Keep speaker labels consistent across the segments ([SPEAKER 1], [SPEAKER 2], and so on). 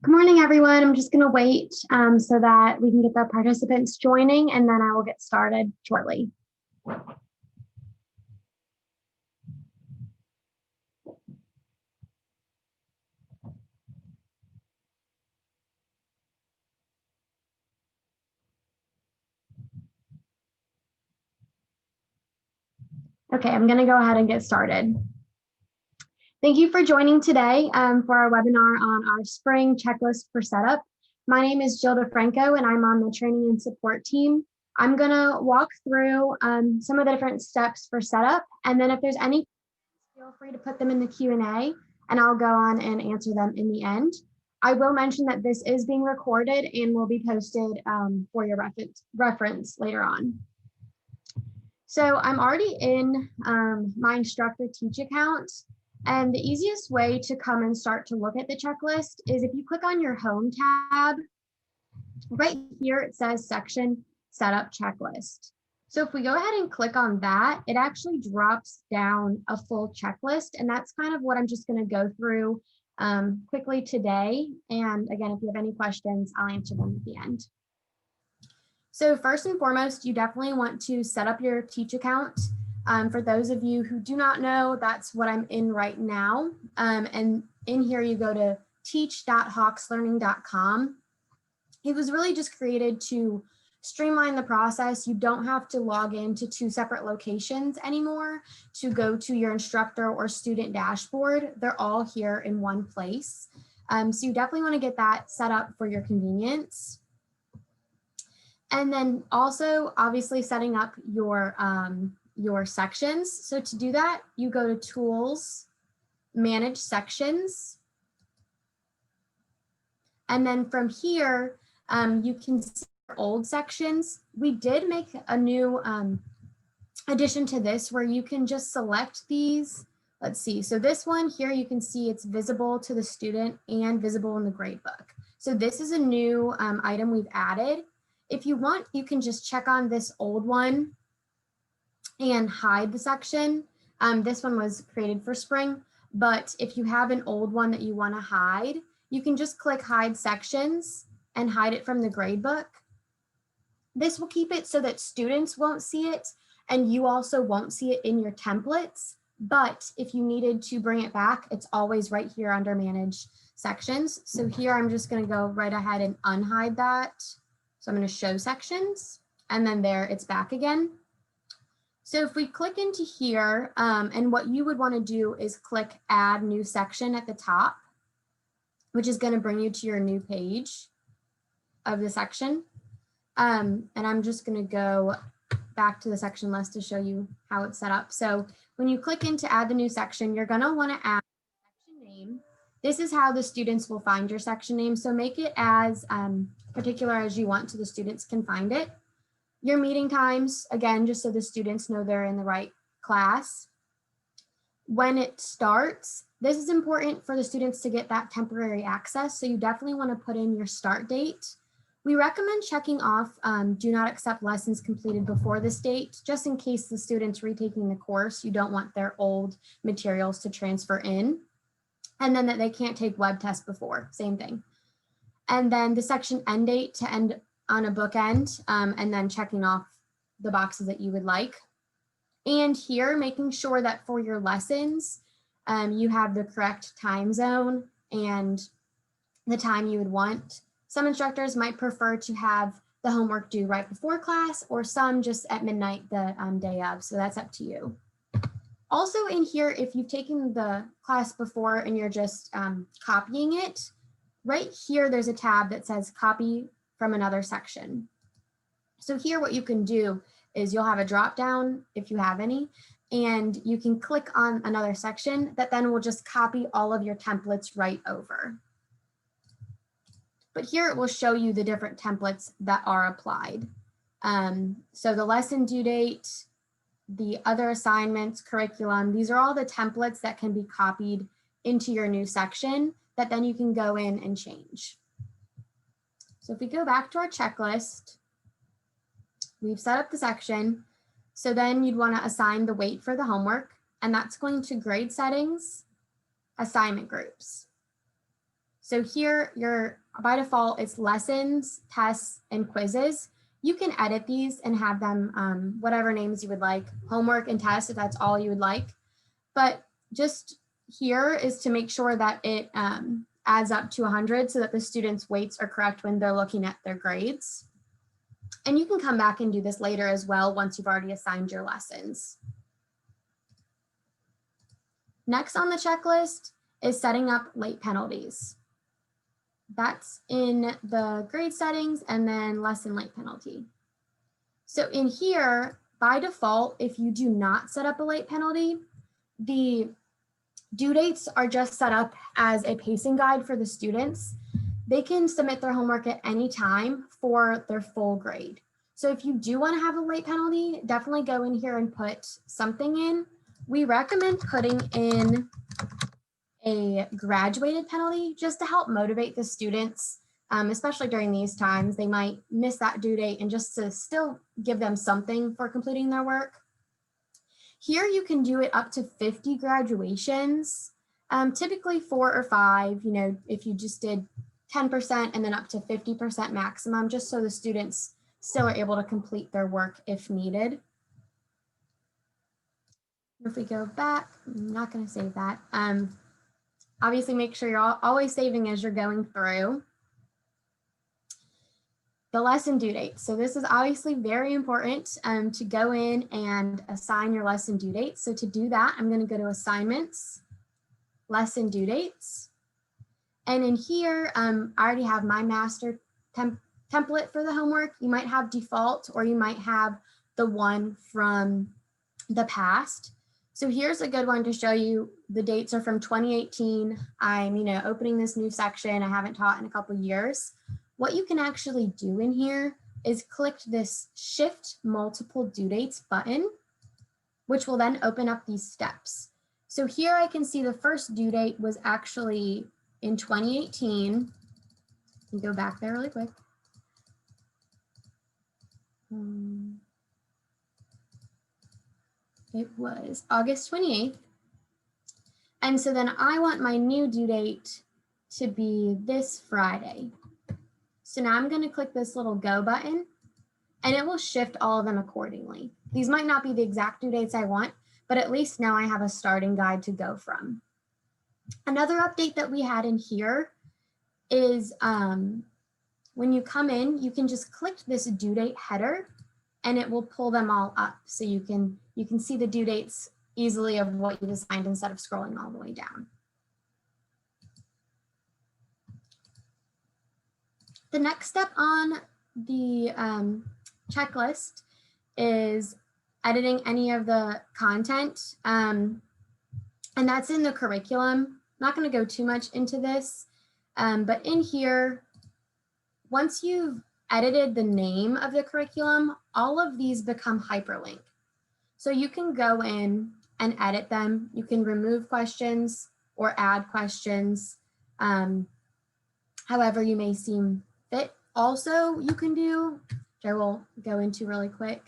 [SPEAKER 1] Good morning, everyone. I'm just going to wait so that we can get the participants joining, and then I will get started shortly. Okay, I'm going to go ahead and get started. Thank you for joining today for our webinar on our spring checklist for setup. My name is Jill DeFranco, and I'm on the training and support team. I'm going to walk through some of the different steps for setup, and then if there's any, feel free to put them in the Q&A, and I'll go on and answer them in the end. I will mention that this is being recorded and will be posted for your reference later on. So I'm already in my instructor teach account, and the easiest way to come and start to look at the checklist is if you click on your home tab, right here it says section setup checklist. So if we go ahead and click on that, it actually drops down a full checklist, and that's kind of what I'm just going to go through quickly today. And again, if you have any questions, I'll answer them at the end. So first and foremost, you definitely want to set up your Teach account. For those of you who do not know, that's what I'm in right now. And in here, you go to teach.hawkslearning.com. It was really just created to streamline the process. You don't have to log into two separate locations anymore to go to your instructor or student dashboard. They're all here in one place. So you definitely want to get that set up for your convenience. And then also obviously setting up your sections. So to do that, you go to Tools, Manage Sections. And then from here, you can see old sections. We did make a new addition to this where you can just select these. Let's see. So this one here, you can see it's visible to the student and visible in the gradebook. So this is a new item we've added. If you want, you can just check on this old one and hide the section. This one was created for spring, but if you have an old one that you want to hide, you can just click hide sections and hide it from the gradebook. This will keep it so that students won't see it and you also won't see it in your templates. But if you needed to bring it back, it's always right here under manage sections. So here I'm just going to go right ahead and unhide that. So I'm going to show sections and then there it's back again. So if we click into here and what you would want to do is click add new section at the top, which is going to bring you to your new page of the section. And I'm just going to go back to the section list to show you how it's set up. So when you click in to add the new section, you're going to want to add section name. This is how the students will find your section name. So make it as particular as you want so the students can find it. Your meeting times, again, just so the students know they're in the right class. When it starts, this is important for the students to get that temporary access. So you definitely want to put in your start date. We recommend checking off do not accept lessons completed before this date, just in case the student's retaking the course. You don't want their old materials to transfer in. And then that they can't take web tests before, same thing. And then the section end date to end on a bookend, and then checking off the boxes that you would like. And here, making sure that for your lessons, you have the correct time zone and the time you would want. Some instructors might prefer to have the homework due right before class, or some just at midnight the day of, so that's up to you. Also in here, if you've taken the class before and you're just copying it, right here there's a tab that says copy from another section. So here what you can do is you'll have a drop down if you have any, and you can click on another section that then will just copy all of your templates right over. But here it will show you the different templates that are applied. So the lesson due date, the other assignments, curriculum, these are all the templates that can be copied into your new section that then you can go in and change. So if we go back to our checklist, we've set up the section. So then you'd want to assign the weight for the homework, and that's going to grade settings, assignment groups. So here, by default, it's lessons, tests, and quizzes. You can edit these and have them whatever names you would like, homework and test if that's all you would like. But just here is to make sure that it adds up to 100 so that the students' weights are correct when they're looking at their grades. And you can come back and do this later as well once you've already assigned your lessons. Next on the checklist is setting up late penalties. That's in the grade settings and then lesson late penalty. So in here, by default, if you do not set up a late penalty, the due dates are just set up as a pacing guide for the students. They can submit their homework at any time for their full grade. So if you do want to have a late penalty, definitely go in here and put something in. We recommend putting in a graduated penalty just to help motivate the students, especially during these times. They might miss that due date, and just to still give them something for completing their work. Here you can do it up to 50 graduations, typically 4 or 5, you know, if you just did 10% and then up to 50% maximum, just so the students still are able to complete their work if needed. If we go back, I'm not going to save that. Obviously, make sure you're always saving as you're going through. The lesson due date. So this is obviously very important to go in and assign your lesson due date. So to do that, I'm going to go to assignments, lesson due dates. And in here, I already have my master template for the homework. You might have default, or you might have the one from the past. So here's a good one to show you. The dates are from 2018. I'm, opening this new section. I haven't taught in a couple of years. What you can actually do in here is click this Shift Multiple Due Dates button, which will then open up these steps. So here I can see the first due date was actually in 2018. You go back there really quick. It was August 28th. And so then I want my new due date to be this Friday. So now I'm going to click this little go button, and it will shift all of them accordingly. These might not be the exact due dates I want, but at least now I have a starting guide to go from. Another update that we had in here is when you come in, you can just click this due date header and it will pull them all up. So you can see the due dates easily of what you've assigned instead of scrolling all the way down. The next step on the checklist is editing any of the content, and that's in the curriculum. I'm not going to go too much into this, but in here, once you've edited the name of the curriculum, all of these become hyperlinked. So you can go in and edit them. You can remove questions or add questions, however you may seem fit. Also, you can do, which I will go into really quick,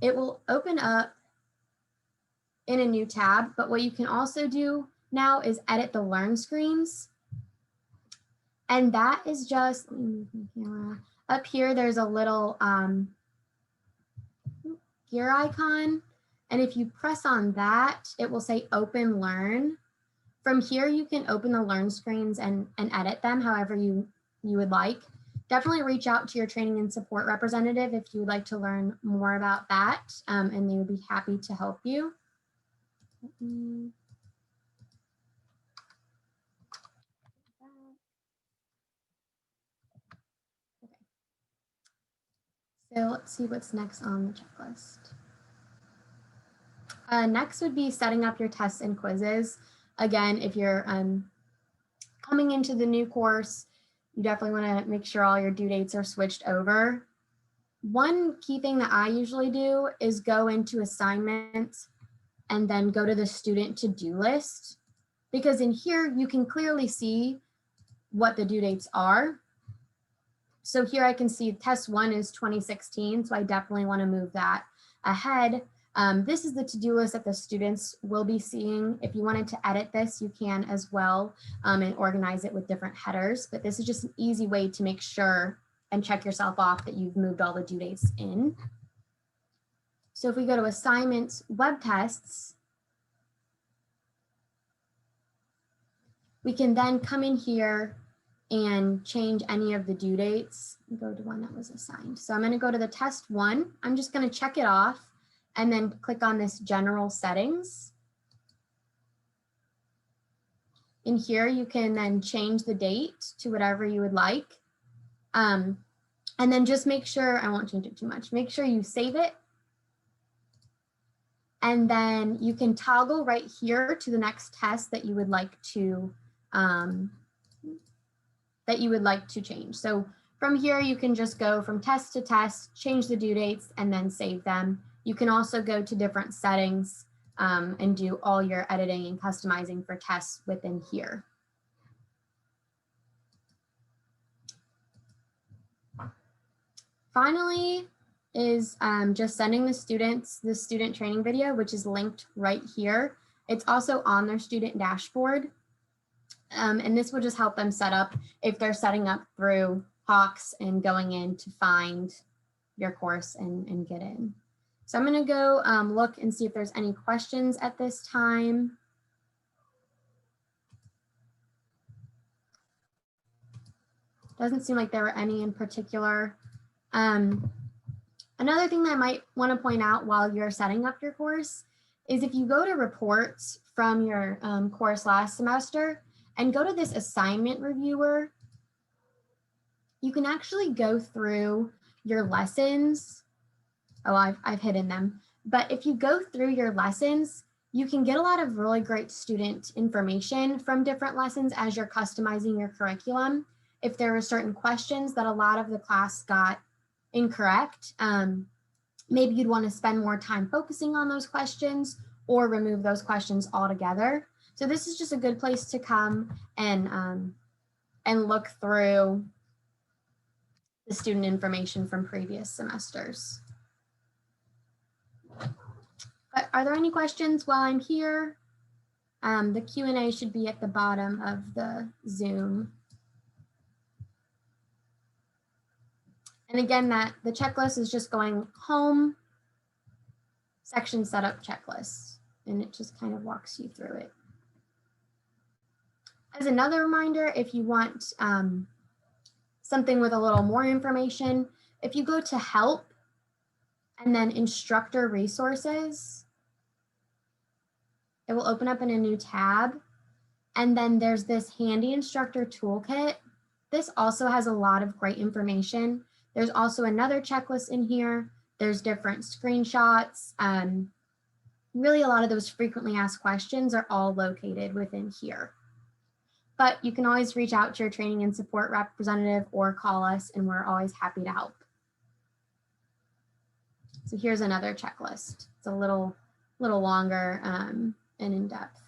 [SPEAKER 1] it will open up in a new tab, but what you can also do now is edit the learn screens. And that is just, let me move my camera. Up here, there's a little gear icon. And if you press on that, it will say open learn. From here, you can open the learn screens and edit them however you would like. Definitely reach out to your training and support representative if you would like to learn more about that, and they would be happy to help you. Okay. So let's see what's next on the checklist. Next would be setting up your tests and quizzes. Again, if you're coming into the new course, you definitely want to make sure all your due dates are switched over. One key thing that I usually do is go into assignments and then go to the student to-do list, because in here you can clearly see what the due dates are. So here I can see test 1 is 2016, so I definitely want to move that ahead. This is the to-do list that the students will be seeing. If you wanted to edit this, you can as well, and organize it with different headers, but this is just an easy way to make sure and check yourself off that you've moved all the due dates in. So if we go to assignments, web tests, we can then come in here and change any of the due dates. Go to one that was assigned. So I'm going to go to the test one. I'm just going to check it off and then click on this general settings. In here, you can then change the date to whatever you would like. And then just make sure, I won't change it too much, make sure you save it. And then you can toggle right here to the next test that you would like to change. So from here, you can just go from test to test, change the due dates, and then save them. You can also go to different settings and do all your editing and customizing for tests within here. Finally is just sending the students the student training video, which is linked right here. It's also on their student dashboard. And this will just help them set up if they're setting up through Hawks and going in to find your course and get in. So I'm going to go look and see if there's any questions at this time. Doesn't seem like there were any in particular. Another thing that I might want to point out while you're setting up your course is if you go to reports from your course last semester and go to this assignment reviewer, you can actually go through your lessons. Oh, I've hidden them. But if you go through your lessons, you can get a lot of really great student information from different lessons as you're customizing your curriculum. If there were certain questions that a lot of the class got incorrect, maybe you'd want to spend more time focusing on those questions or remove those questions altogether. So this is just a good place to come and look through the student information from previous semesters. But are there any questions while I'm here? The Q&A should be at the bottom of the Zoom. And again, the checklist is just going home, section setup checklist, and it just kind of walks you through it. As another reminder, if you want something with a little more information, if you go to help and then instructor resources, it will open up in a new tab. And then there's this handy instructor toolkit. This also has a lot of great information. There's also another checklist in here. There's different screenshots. Really a lot of those frequently asked questions are all located within here. But you can always reach out to your training and support representative or call us, and we're always happy to help. So here's another checklist. It's a little longer and in depth.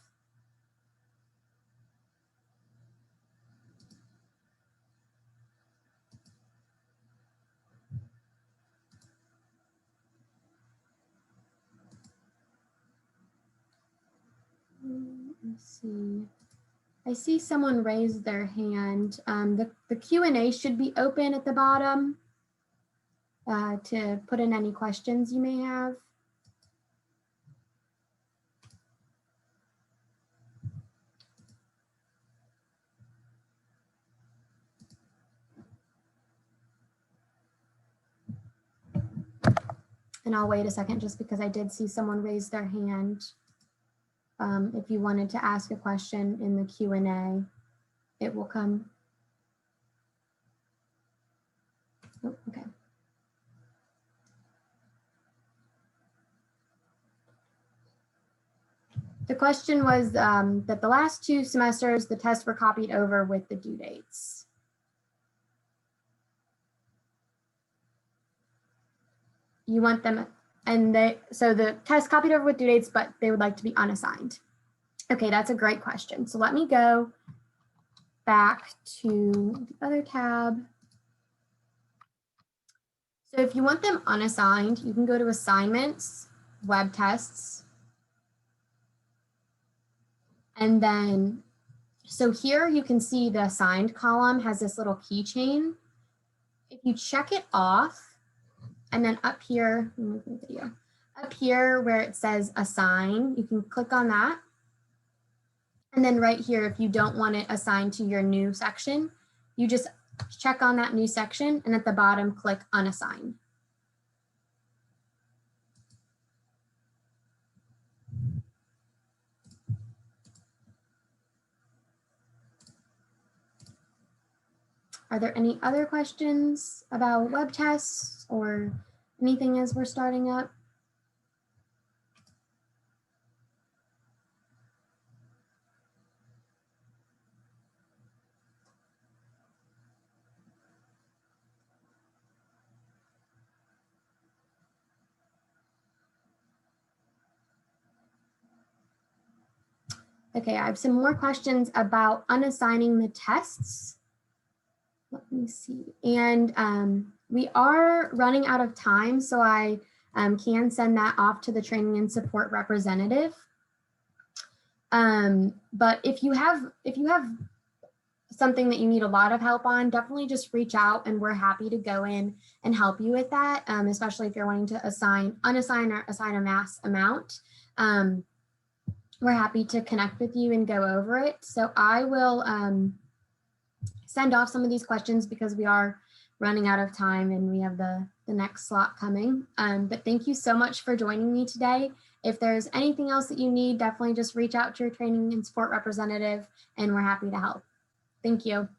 [SPEAKER 1] Let's see. I see someone raise their hand. The Q&A should be open at the bottom to put in any questions you may have. And I'll wait a second just because I did see someone raise their hand. If you wanted to ask a question in the Q&A, it will come. Oh, okay. The question was that the last 2 semesters, the tests were copied over with the due dates. You want them, and so the test copied over with due dates, but they would like to be unassigned. Okay, that's a great question. So let me go back to the other tab. So if you want them unassigned, you can go to assignments web tests. And then, so here you can see the assigned column has this little keychain. If you check it off, and then up here, up here where it says assign, you can click on that. And then right here, if you don't want it assigned to your new section, you just check on that new section, and at the bottom, click unassign. Are there any other questions about web tests or anything as we're starting up? Okay, I have some more questions about unassigning the tests. Let me see. And we are running out of time, so I can send that off to the training and support representative. But if you have something that you need a lot of help on, definitely just reach out and we're happy to go in and help you with that, especially if you're wanting to unassign or assign a mass amount. We're happy to connect with you and go over it. So I will send off some of these questions because we are running out of time and we have the next slot coming. But thank you so much for joining me today. If there's anything else that you need, definitely just reach out to your training and support representative and we're happy to help. Thank you.